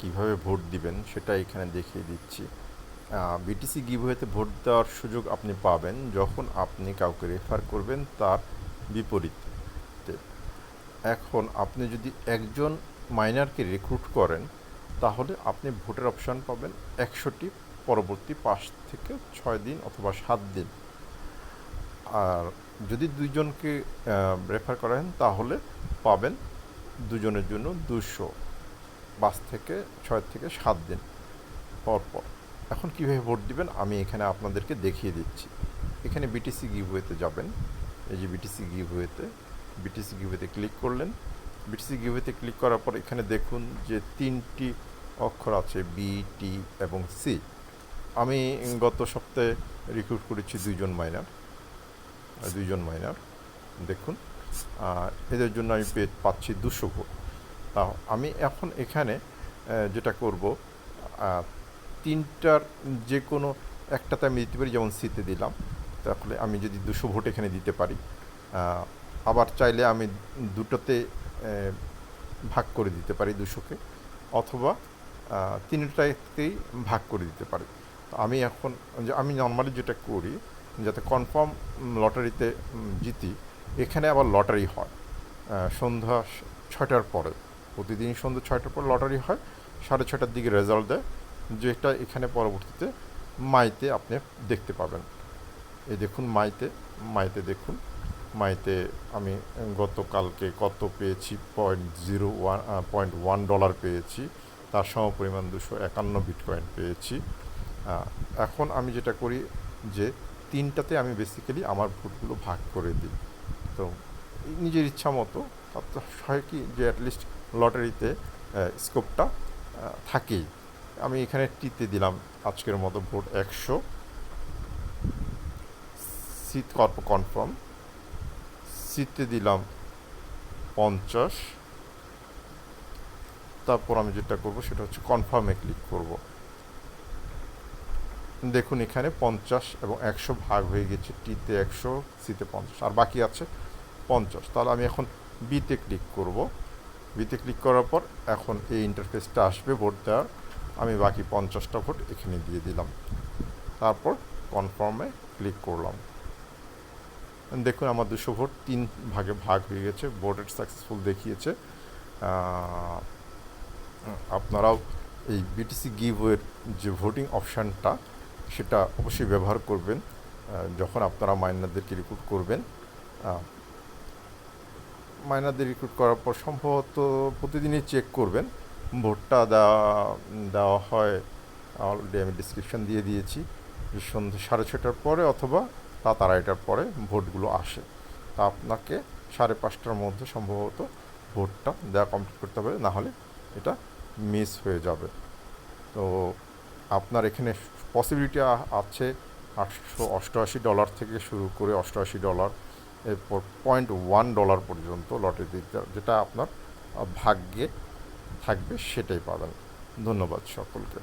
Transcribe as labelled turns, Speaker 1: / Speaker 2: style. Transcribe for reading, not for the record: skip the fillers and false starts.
Speaker 1: কিভাবে ভোট দিবেন সেটা এখানে দেখিয়ে দিচ্ছি। বিটিসি গিভওয়েতে ভোট দেওয়ার সুযোগ আপনি পাবেন যখন আপনি কাউকে রেফার করবেন তার বিপরীতে। এখন আপনি যদি একজন মাইনারকে রিক্রুট করেন তাহলে আপনি ভোটের অপশান পাবেন 100টি পরবর্তী 5 থেকে 6 দিন অথবা 7 দিন। আর যদি দুইজনকে রেফার করেন তাহলে পাবেন দুজনের জন্য 200, 5 থেকে 6 থেকে 7 দিন পরপর। এখন কীভাবে ভোট দিবেন আমি এখানে আপনাদেরকে দেখিয়ে দিচ্ছি। এখানে বিটিসি গিভওয়েতে যাবেন, এই যে বিটিসি গিভওয়েতে ক্লিক করলেন। বিটিসি গিভওয়েতে ক্লিক করার পর এখানে দেখুন যে 3টি অক্ষর আছে বি, টি এবং সি। আমি গত সপ্তাহে রিক্রুট করেছি দুইজন মাইনার দেখুন, এদের জন্য আমি পাচ্ছি 200 ভোট। তা আমি এখন এখানে যেটা করব, 3টার যে কোনো একটাতে আমি দিতে পারি, যেমন সিতে দিলাম, তাহলে আমি যদি 200 ভোট এখানে দিতে পারি। আবার চাইলে আমি দুটোতে ভাগ করে দিতে পারি 200কে, অথবা 3টাতেই ভাগ করে দিতে পারি। আমি নর্মালি যেটা করি, যাতে কনফার্ম লটারিতে জিতি, এখানে আবার লটারি হয় সন্ধ্যা 6টার পরে। প্রতিদিন সন্ধ্যা 6টার পর লটারি হয়, 6:30টার দিকে রেজাল্ট দেয়, যেটা এখানে পরবর্তীতে মাইতে আপনি দেখতে পাবেন। এই দেখুন মাইতে দেখুন, মাইতে আমি গতকালকে কত পেয়েছি, $0.1 পেয়েছি, তার সমপরিমাণ 251 বিটকয়েন পেয়েছি। এখন আমি যেটা করি যে 3টাতে আমি বেসিক্যালি আমার ভোটগুলো ভাগ করে দিই। তো নিজের ইচ্ছা মতো তাতে হয় কি যে অ্যাটলিস্ট লটারিতে স্কোপটা থাকেই। আমি এখানে টিতে দিলাম আজকের মতো ভোট 100, সিট কনফার্ম, সিতে দিলাম 50। তারপর আমি যেটা করব সেটা হচ্ছে কনফার্মে ক্লিক করব। দেখুন এখানে 50 এবং 100 ভাগ হয়ে গেছে, টিতে 100, সিতে 50, আর বাকি আছে 50। তাহলে আমি এখন বিতে ক্লিক করব। বিতে ক্লিক করার পর এখন এই ইন্টারফেসটা আসবে ভোট দেওয়ার। আমি বাকি 50টা ভোট এখানে দিয়ে দিলাম, তারপর কনফার্মে ক্লিক করলাম। দেখুন আমার 200 ভোট 3 ভাগে ভাগ হয়ে গেছে, ভোটের সাকসেসফুল দেখিয়েছে। আপনারাও এই বিটিসি গিভওয়ের যে ভোটিং অপশানটা সেটা অবশ্যই ব্যবহার করবেন যখন আপনারা মাইনারদেরকে রিক্রুট করবেন। মাইনারদের রিক্রুট করার পর সম্ভবত প্রতিদিনই চেক করবেন ভোটটা দেওয়া হয়। অলরেডি আমি ডিসক্রিপশান দিয়ে দিয়েছি যে সন্ধ্যে 6:30টার পরে অথবা রাত 2:30টার পরে ভোটগুলো আসে। তা আপনাকে 5:30টার মধ্যে সম্ভবত ভোটটা দেওয়া কমপ্লিট করতে হবে, নাহলে এটা মিস হয়ে যাবে। তো আপনার এখানে পসিবিলিটি আছে $888 থেকে শুরু করে $88, এরপর $0.1 পর্যন্ত লটারি দিতে, যেটা আপনার ভাগ্যে থাকবে সেটাই পাবেন। ধন্যবাদ সকলকে।